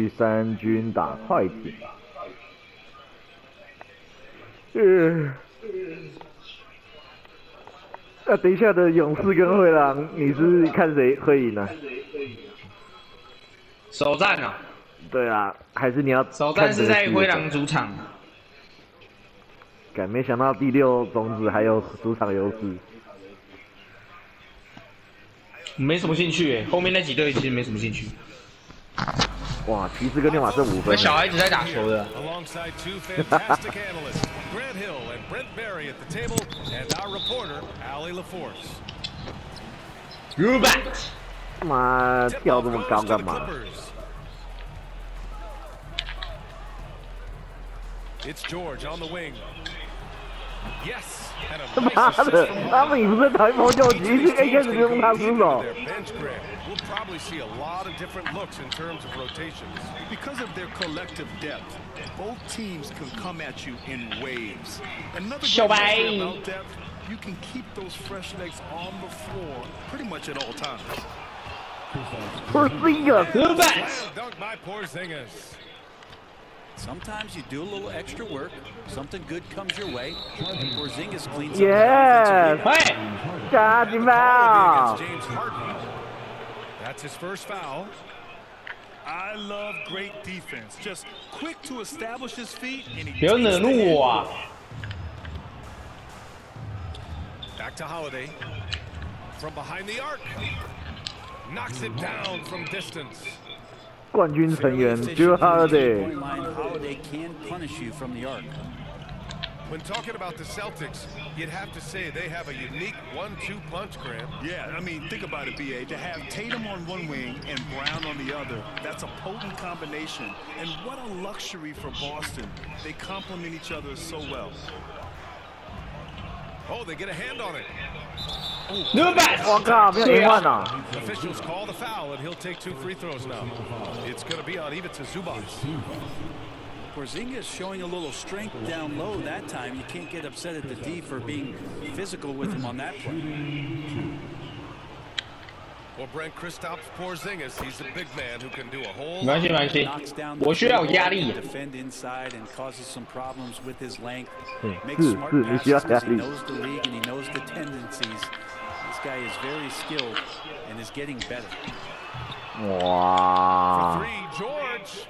去三军打快艇。那等一下的勇士跟灰狼，你是看谁会赢呢？首战啊？对啊，还是你要首战是在灰狼主场。没想到第6种子还有主场优势。没什么兴趣后面那几队其实没什么兴趣。哇，骑士跟六马剩5分。小孩子在打球的。Rubat， 妈，跳这么高干嘛？ It's George on the wing. Yes. 妈的，他们也不是台风救急，一开始就用他出手。 We'll probably see a lot of different looks in terms of rotations. Because of their collective depth, both teams can come at you in waves. Another good thing about depth, you can keep those fresh legs on the floor pretty much at all times. Porzingis, Dunk by Porzingis. Sometimes you do a little extra work, something good comes your way, and Porzingis cleans up. Yes! Got him out! James Harden. That's his first foul. I love great defense. Just quick to establish his feet, and he 不要惹怒我啊 Back to Holiday. From behind the arc. Knocks it down from distance. 冠军成员 Drew Holiday. Holiday can punish you from the arc. When talking about the Celtics, you'd have to say they have a unique 1-2 punch, Graham. Yeah, I mean, think about it, B.A. To have Tatum on one wing and Brown on the other, that's a potent combination. And what a luxury for Boston. They complement each other so well. Oh, they get a hand on it. Rubat， 我靠，没有赢换啊！ Officials call the foul, and he'll take 2 free throws now. It's going to be on Ivica Zubac. Porzingis showing a little strength down low that time. You can't get upset at the D for being physical with him on that play. Well, Brent Kristaps Porzingis, he's a big man who can do a whole 没关系，没关系，我需要有压力。 Defend inside and causes some problems with his length. 是 Makes smart 是，你需要 passes. 压 He 力。 knows the league and he knows the tendencies. This guy is very skilled and is getting better. 哇 3, George.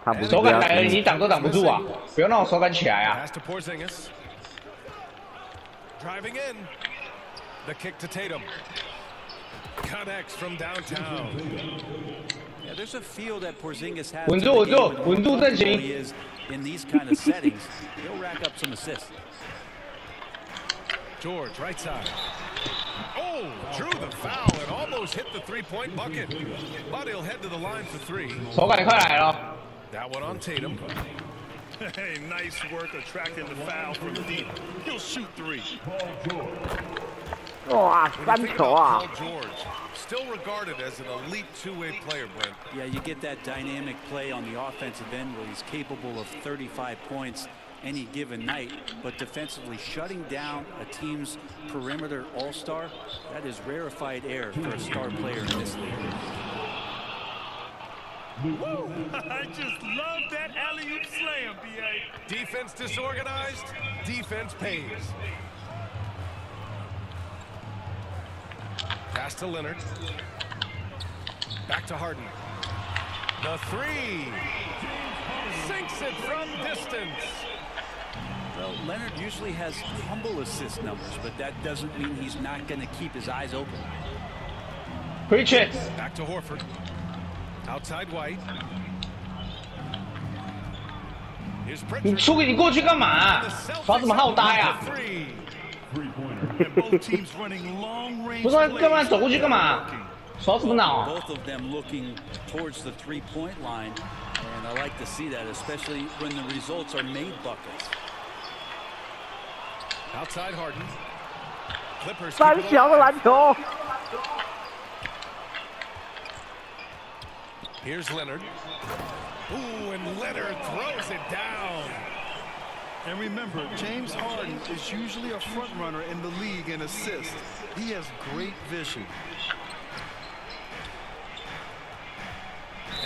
他不是手这样感来了，你挡都挡不住啊！不要让我手感起来啊！ Pass to Porzingis. Driving in. The kick to Tatum. Connects from downtown. Yeah, there's a feel that Porzingis has. 稳住，稳住，稳住阵型。 In these kind of settings, he'll rack up some assists. George, right side. Oh, drew the foul and almost hit the 3-point bucket. But he'll head to the line for 3. 手感快来了。 That one on Tatum. Hey, nice work attracting the foul from deep. He'll shoot 3. 哇，3球啊！ Paul George, still regarded as an elite two-way player, Brent. Yeah, you get that dynamic play on the offensive end where he's capable of 35 points any given night, but defensively shutting down a team's perimeter all-star, that is rarefied air for a star player in this league. Woo! I just love that alley-oop slam, B.A. Defense disorganized, defense pays. Pass to Leonard. Back to Harden. The 3. Sinks it from distance. Well, Leonard usually has humble assist numbers, but that doesn't mean he's not going to keep his eyes open. Preach it. Back to Horford. Outside White. Here's 你 Pritchard. 出给你过去干嘛？耍什么好呆啊？ Both teams running long range 不是干嘛走过去干嘛？耍什么脑啊？ Both of them looking towards the three-point line, and I like to see that, especially when the results are made buckets. Outside Harden. Clippers. 3小的篮球。 Here's Leonard. Ooh, and Leonard throws it down. And remember, James Harden is usually a front runner in the league in assists. He has great vision.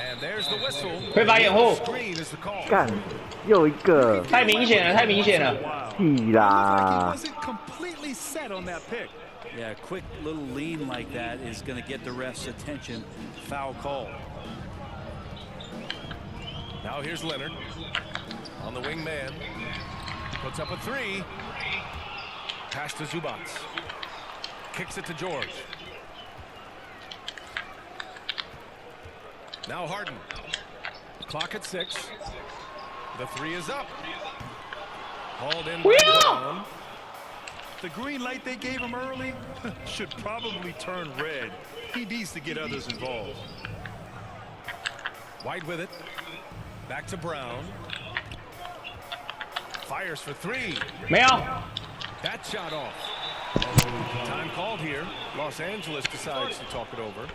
And 挥发掩护，干，又一个，太明显了，太明显了。屁啦！ Yeah, a quick little lean like that is going to get the ref's attention. Foul call. Now here's Leonard on the wing man. Puts up a three. Pass to Zubats. Kicks it to George. Now Harden. Clock at 6. The three is up. Hauled in by Brown. The green light they gave him early should probably turn red. He needs to get others involved. White with it. Back to Brown. Fires for three. 没有。 That shot off. Time called here. Los Angeles decides to talk it over.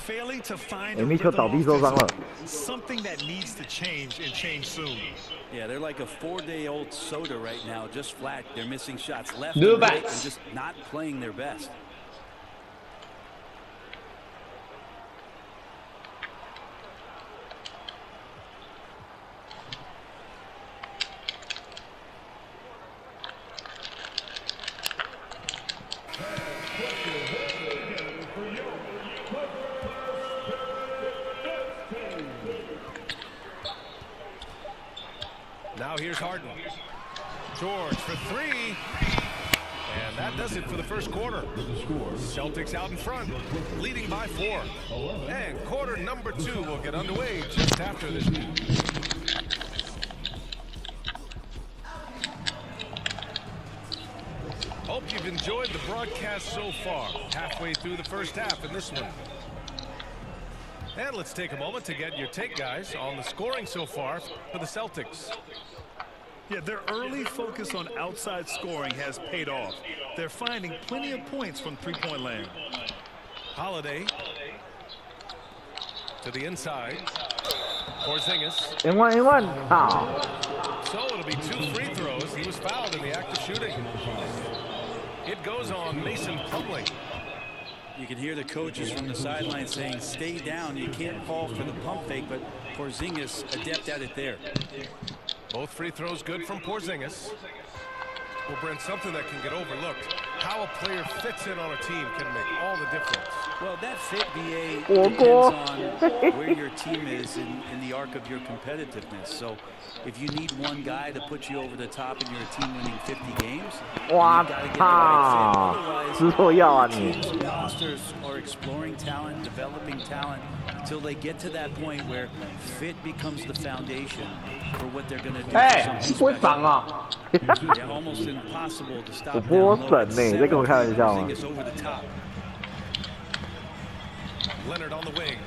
Failing to find 密特倒地受伤了。 something that needs to change and change soon. Yeah, they're like a 4-day-old soda right now, just flat. They're missing shots left No and right bats. and just not playing their best. Now here's Harden. George for three. And that does it for the first quarter. Celtics out in front, leading by 4. And quarter number 2 will get underway just after this. Hope you've enjoyed the broadcast so far. Halfway through the first half in this one. And let's take a moment to get your take, guys, on the scoring so far for the Celtics. Yeah, their early focus on outside scoring has paid off. They're finding plenty of points from three-point land. Holiday to the inside. Porzingis. N1, how? So it'll be 2 free throws. He was fouled in the act of shooting. It goes on Mason Plumlee. You can hear the coaches from the sideline saying, stay down. You can't fall for the pump fake, but Porzingis adept at it there. Both free throws good from Porzingis. Well, Brent, something that can get overlooked. How a player fits in on a team can make all the difference. Well, that fit, BA, depends on where your team is in the arc of your competitiveness. So if you need one guy to put you over the top and you're a team winning 50 games, you've got to get the right fit. Otherwise, teams and rosters are exploring talent, developing talent, until they get to that point where fit becomes the foundation for what they're going to do. 哎，不会防啊！ Yeah, almost impossible to stop 我波神呢？在跟我开玩笑吗？ over the top. Leonard on the wing.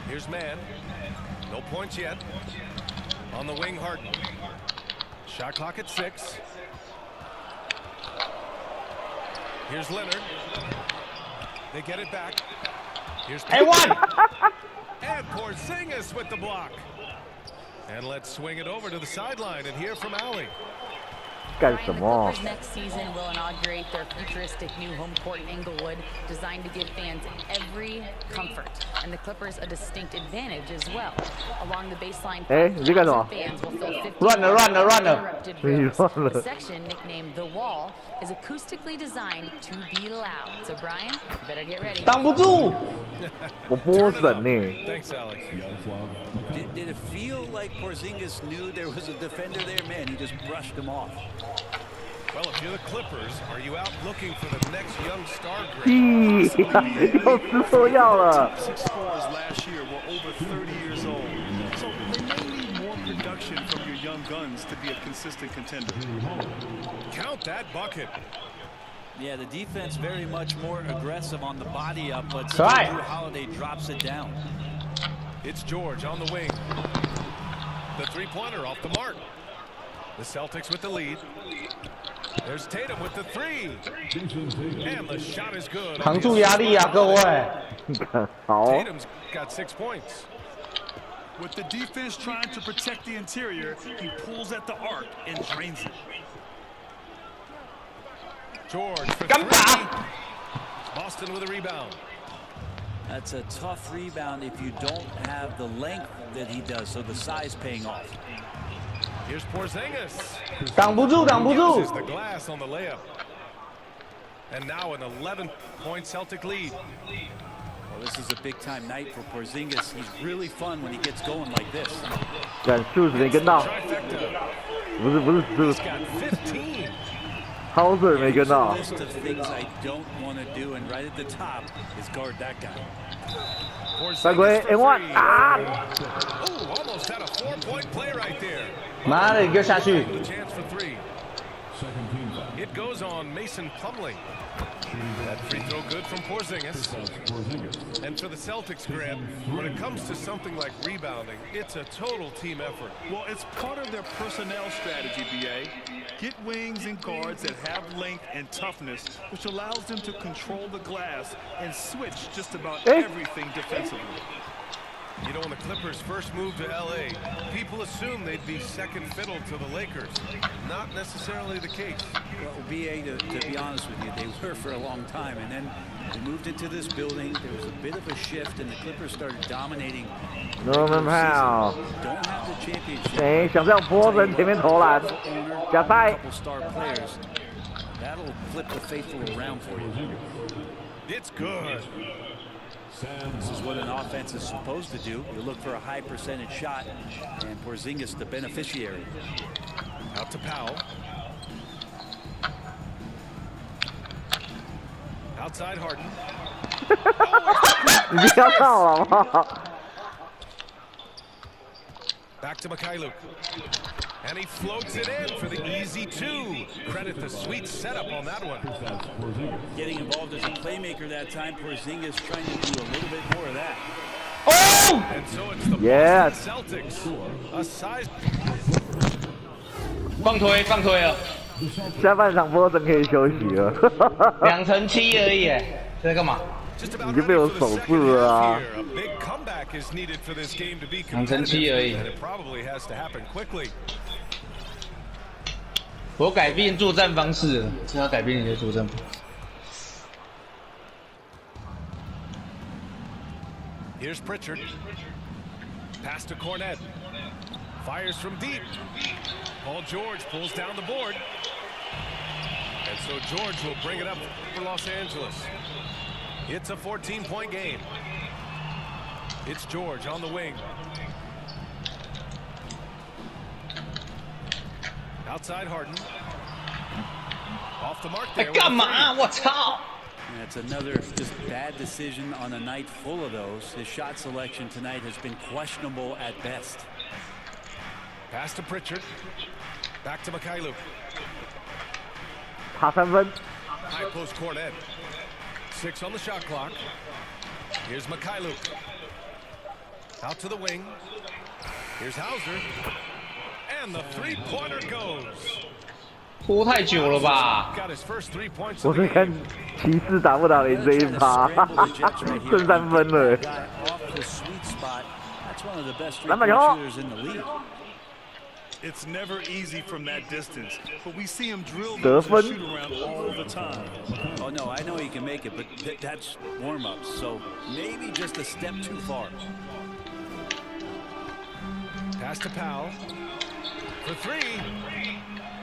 Here's Mann. No points yet. On the wing, Harden. Shot clock at 6. Here's Leonard. They get it back. Here's A1. And Porzingis with the block. And let's swing it over to the sideline and hear from Allie. 干什么？ The Clippers next season will inaugurate their futuristic new home court in Inglewood, designed to give fans every comfort, and the Clippers a distinct advantage as well. Along the baseline, fans will fill 50 uninterrupted rows. The section, nicknamed The Wall, is acoustically designed to be loud. So Brian, you better get ready. 挡不住。我波神呢？ Thanks, Alex. Did it feel like Porzingis knew there was a defender there? Man, he just brushed him off. Well, if you're the Clippers, are you out looking for the next young star 屁，又吃错药了。 6 scores last year were over 30 years old. So they may need more production from your young guns to be a consistent contender. Count that bucket. Yeah, the defense very much more aggressive on the body up, but Right. Drew Holiday drops it down. It's George on the wing. The three-pointer off the mark. The Celtics with the lead. There's Tatum with the 3. And the shot is good. 扛住压力啊，各位。好。 Tatum's got 6 points. With the defense trying to protect the interior, he pulls at the arc and drains it. George for 敢 3. 打！ Boston with a rebound. That's a tough rebound if you don't have the length that he does, so the size paying off. Here's Porzingis. 挡不住，挡不住。 Uses the glass on the layup. And now an 11-point Celtic lead. Well, this is a big-time night for Porzingis. He's really fun when he gets going like this. 干，shoes 没跟到， Trifecta. 不是 He's got 15. ，Hauser 没跟到。 List of things I don't want to do, and right at the top is guard that guy. 犯规 ，N one 啊！ Ooh, almost had a 4-point play right there. 妈的，你给我下去！ The chance for 3. It goes on Mason Plumlee. That free throw good from Porzingis. And for the Celtics, Grant, when it comes to something like rebounding, it's a total team effort. Well, it's part of their personnel strategy, BA. Get wings and guards that have length and toughness, which allows them to control the glass and switch just about everything defensively. You know, when the Clippers first moved to LA, people assumed they'd be second fiddle to the Lakers. Not necessarily the case. Well, BA, to be honest with you, they were for a long time, and then they moved into this building. There was a bit of a shift, and the Clippers started dominating. Norman Powell， Don't have the championship. 哎，想让波神前面投篮，假塞。 Couple star players. That'll flip the faithful around for you. It's good. This is what an offense is supposed to do. You look for a high percentage shot, and Porzingis the beneficiary. Out to Powell. Outside Harden. 你不要闹了好不好？ Back to Mikhailuk. And he floats it in for the easy 2. Credit the sweet setup on that one. Getting involved as a playmaker that time. Porzingis trying to do a little bit more of that. Oh! And so it's the Yes. Boston Celtics. A size. 放推了，下半场波神可以休息了。 2-7而已，这在干嘛？ Just about 你就被我 ready for 守 the 住 second 了 half 啊！ here. A big comeback is needed for this game to be 2-7而已 competitive. And it probably has to happen quickly. 我改变作战方式了，是要改变你的作战方式。 Here's Pritchard. Pass to Cornette. Fires from deep. Paul George pulls down the board. And so George will bring it up for Los Angeles. It's a 14-point game. It's George on the wing. Outside Harden. Off the mark there. 干嘛？我操！ That's another just bad decision on a night full of those. His shot selection tonight has been questionable at best. Pass to Pritchard. Back to Mikhailuk. 爬3分。 High post Cornette. 6 on the shot clock. Here's Mikhailuk. Out to the wing. Here's Hauser. And the three-pointer goes. 拖太久了吧？ Got his first 3 points 我 of the 是看 game. 骑士打不打赢这一趴，剩3分了。 Off the sweet spot. That's one of the best 篮板 three-point 球。 shooters in the league. It's never easy from that distance, but we see him drill 得 those 分 and shoot around all the time. Oh, no, I know he can make it, but that's warm-ups, so maybe just a step too far. Pass to Powell. For 3.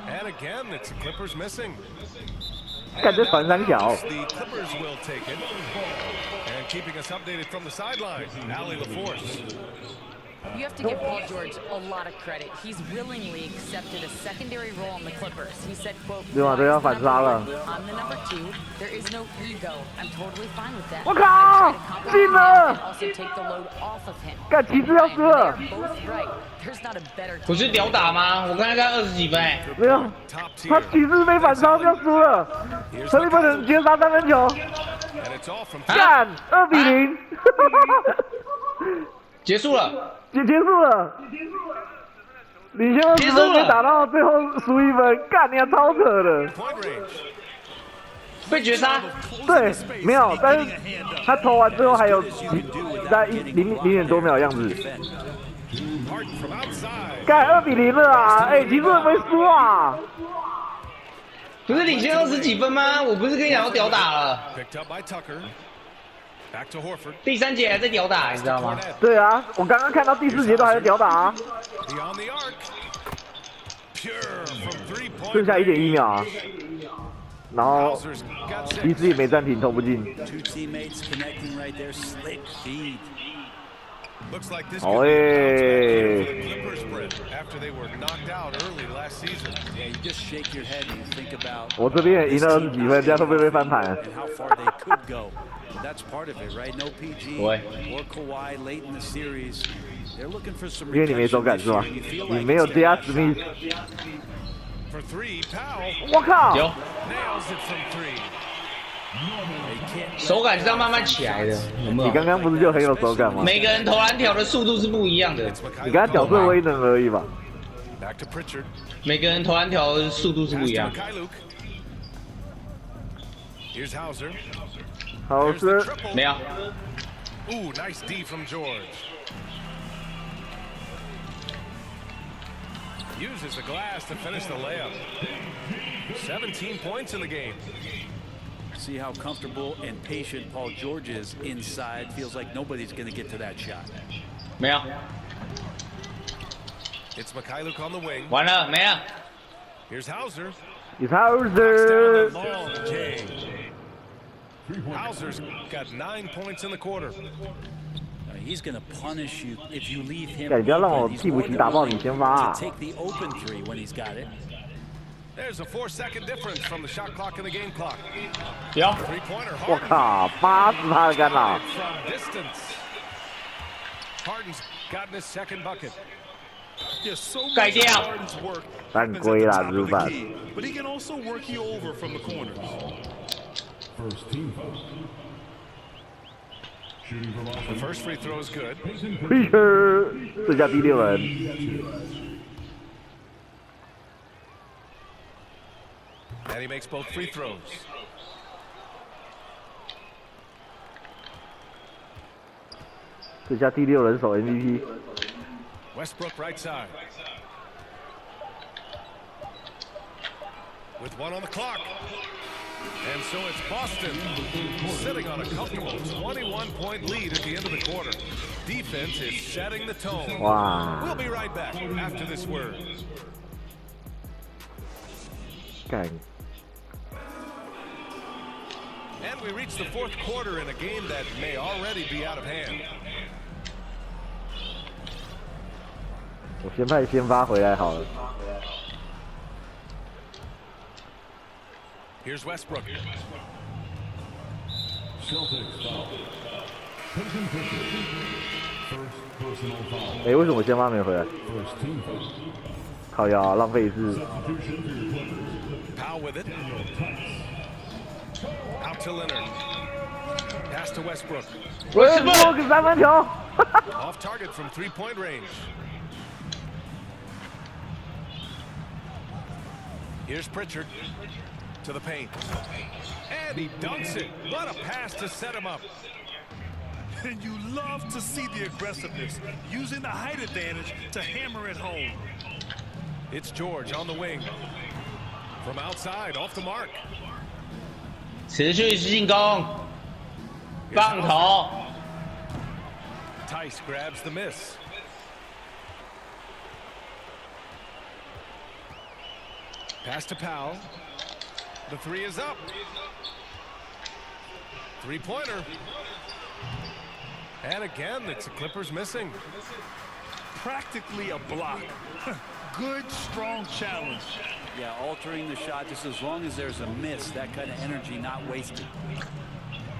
And again, it's the Clippers missing. 看这传三小， The Clippers will take it. And keeping us updated from the sideline, Allie LaForce. You have to give Paul George a lot of credit. He's willingly accepted a secondary role on the Clippers. He said, quote, 对吧？这要反杀了。 I'm the number 2. There is no ego. I'm totally fine with that. 我靠，进 And 了！ also take the load off of him. 干骑士要输了， They're both right. There's not a better 不是屌打吗？我刚才看20几分。没有， Top 他 tier. 骑士被反超就要输了。陈立波能绝杀3分球， And it's all from 干2比0，结束了，结束了，领先20分没打到，最后输1分，干你还超扯的。 point range. 被绝杀。对，没有，但是他投完之后还有在0点多秒的样子。 Harden from outside. 干2比0了啊！哎，骑士会不会输啊？不是领先20几分吗？我不是跟你讲要屌打了。第3节还在屌打，你知道吗？对啊，我刚刚看到第4节都还在屌打啊。剩下1.1秒啊。然后其实也没暂停，投不进。好我这边赢了20几分，这样会不会被翻盘？因为你没手感是吗？你没有加史密斯。我靠！有。手感是要慢慢起来的，有没有？你刚刚不是就很有手感吗？每个人投篮条的速度是不一样的。你刚刚角色威能而已吧？每个人投篮条的速度是不一样。好是没有。Nice D from George. Uses the glass to finish the layup. 17 points in the game. See how comfortable and patient Paul George is inside. Feels like nobody's going to get to that shot. 没有。It's Mikhailuk on the wing. 完了，没了。Here's Hauser. It's Hauser. Hauser's got 9 points in the quarter. He's going to punish you if you leave him. 不要让我替补席打爆你先发。Take the open three when he's got it. There's a 4-second difference from the shot clock and the game clock. 有。我靠，80他的干扰。Harden's gotten his second bucket. 改掉。犯规啦，日本。But he can also work you over from the corners. First team foul. The first free throw is good. Peter， 剩下第6人。And he makes both free throws. 剩下第6人守 MVP。Westbrook right side. With 1 on the clock. And so it's Boston sitting on a comfortable 21-point lead at the end of the quarter. Defense is setting the tone. Wow. We'll be right back after this word. 干。And we reach the 4th quarter in a game that may already be out of hand. 我先派先发回来好了。Here's Westbrook. Celtics foul. Peyton Pritchard. First personal foul. 为什么先发没回来？ First team foul. 靠腰，浪费一次。 Powell with it. Out to Leonard. Pass to Westbrook. Westbrook 3分球。Off target from 3-point range. Here's Pritchard. To the paint. And he dunks it. What a pass to set him up. And you love to see the aggressiveness, using the height advantage to hammer it home. It's George on the wing. From outside, off the mark. 持续进攻，棒头。Tice grabs the miss. Pass to Powell. The 3 is up. 3-pointer. And again, it's the Clippers missing. Practically a block. Good, strong challenge. Yeah, altering the shot just as long as there's a miss, that kind of energy not wasted.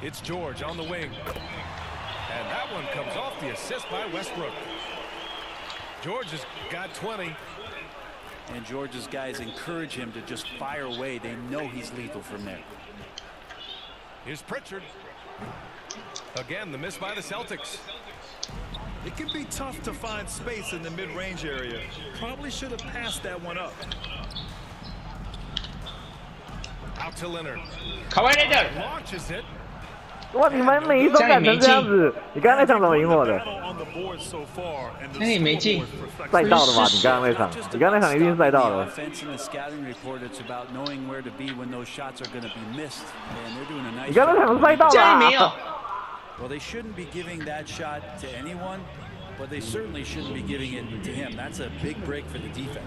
It's George on the wing. And that one comes off the assist by Westbrook. George has got 20. And George's guys encourage him to just fire away. They know he's lethal from there. Here's Pritchard. Again, the miss by the Celtics. It can be tough to find space in the mid-range area. Probably should have passed that one up. Out to Leonard. Kawhi Leonard. Launches it. 哇，你们每一周改成这样子，你刚刚那场怎么赢我的？那你没进，赛道的嘛？你刚刚那场，你刚刚那场一定是赛道的。你刚刚那场是赛道的。家里没有。Well, they shouldn't be giving that shot to anyone, but they certainly shouldn't be giving it to him. That's a big break for the defense.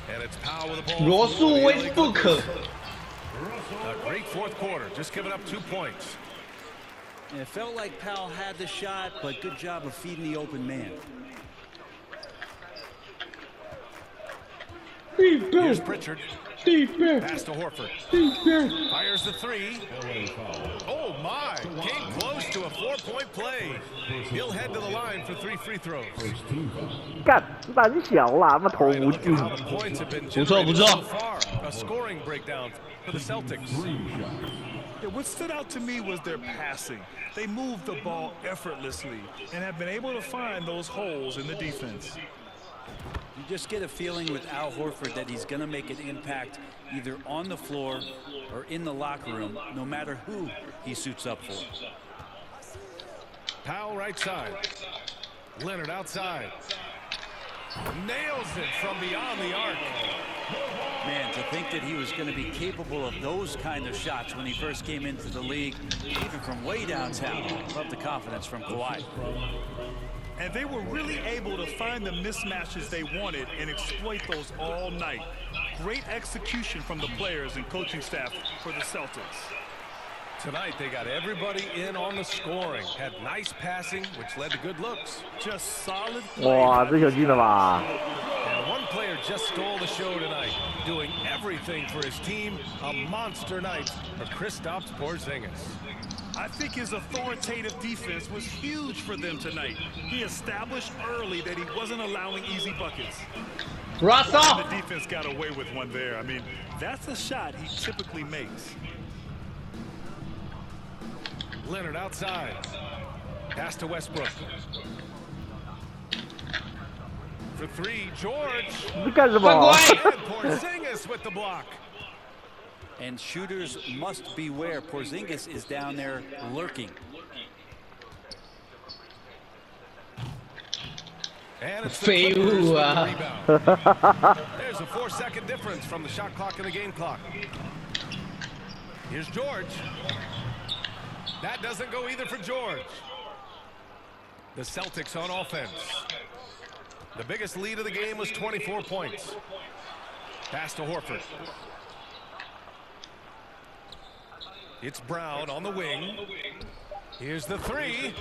And it's Powell with the ball. 罗素威斯布克。A great fourth quarter, just giving up 2 points. And it felt like Powell had the shot, but good job of feeding the open man. Here's Pritchard. Pass to Horford. Fires the 3. Oh my! Came close to a 4-point play. He'll head to the line for 3 free throws. 干，胆小啦，那投无进。不错不错。 A scoring breakdown for the Celtics. What stood out to me was their passing. They moved the ball effortlessly and have been able to find those holes in the defense. You just get a feeling with Al Horford that he's going to make an impact either on the floor or in the locker room, no matter who he suits up for. Powell right side. Leonard outside. Nails it from beyond the arc. Man, to think that he was going to be capable of those kind of shots when he first came into the league, even from way downtown. Love the confidence from Kawhi. And they were really able to find the mismatches they wanted and exploit those all night. Great execution from the players and coaching staff for the Celtics. Tonight they got everybody in on the scoring. Had nice passing, which led to good looks. Just solid. 哇，这球进了吧？ And one player just stole the show tonight, doing everything for his team. A monster night for Kristaps Porzingis. I think his authoritative defense was huge for them tonight. He established early that he wasn't allowing easy buckets. Russell! The defense got away with one there. I mean, that's a shot he typically makes. Leonard outside. Pass to Westbrook. For 3, George. 你干什么？ And Porzingis with the block. And shooters must beware. Porzingis is down there lurking. And it's the Clippers with the rebound. There's a 4-second difference from the shot clock and the game clock. Here's George. That doesn't go either for George. The Celtics on offense. The biggest lead of the game was 24 points. Pass to Horford. It's Brown on the wing. Here's the 3.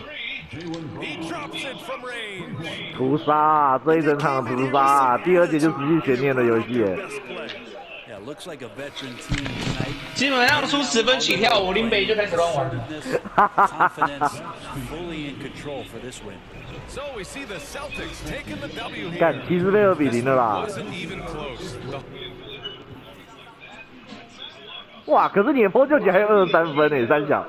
He drops it from range. 屠杀，这一整场的屠杀，第二节就失去悬念的游戏。Yeah, looks like a veteran team tonight. 基本上出10分起跳，我林北就开始乱玩。Confidence fully in control for this win. So we see the Celtics taking the W here. 干76比0的啦。 Wasn't even close. 哇，可是你的破救级还有23分诶，三小。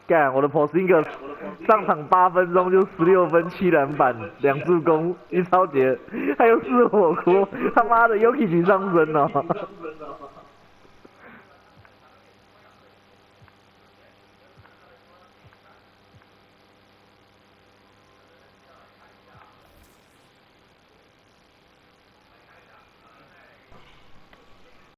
干，我的 Porzingis 上场8分钟就16分7篮板2助攻1抄截，还有4火锅，他妈的 Yoki 上升哦。